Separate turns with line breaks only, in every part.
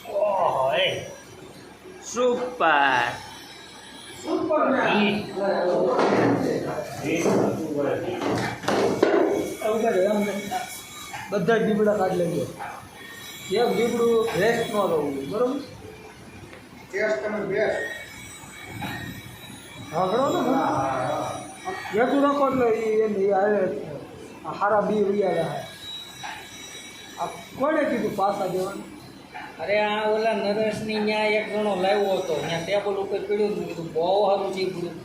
ઓહો એ super super
બધા દીપડા કાઢી લેજો એક દીપડું રેસ્ટ ન રહેવું બરોબર
ટેસ્ટ તમે બેસ્ટ
હા ઘણો ને વેચું નાખો એટલે એ હારે હારા બી રહ્યા આ કોને કીધું પાછા દેવાનું
અરે આ ઓલા નરેશની ત્યાં એક જણો લાવ્યો હતો ત્યાં ટેબલ ઉપર પીડ્યું હતું કીધું બહુ સારું છે બધું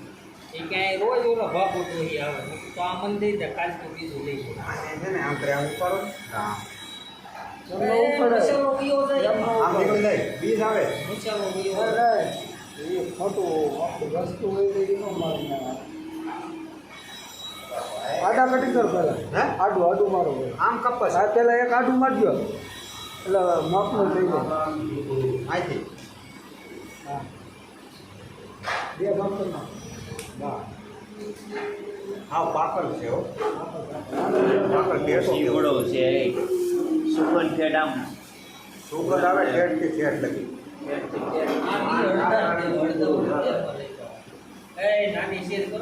એ ક્યાંય રોજ ઓલા ભાગો તો એ આવે તો આ મને દઈ દે કાલ તો બીજું લઈ જાય
છે ને આમ કરે આમ ઉપાડો હા
મસાલો પીવો જાય
આમ નીકળી જાય બીજ આવે
મસાલો પીવો જાય
એ ખોટું વસ્તુ હોય એ ન મારે આડા કટિંગ કર પહેલાં
હે
આડું મારો
આમ કપસ
આ પહેલાં એક આડું મારજો એટલે માપનું લઈ લો
અહીંથી
હા બે માપ કરી નાખો
વાહ હા પાકલ છે હો પાકલ ટેસ્ટ
શીવડો છે સુગંધ ખેડ આમ
સુગંધ આવે ઠેઠ થી ઠેઠ લગી
નાની શેર કરો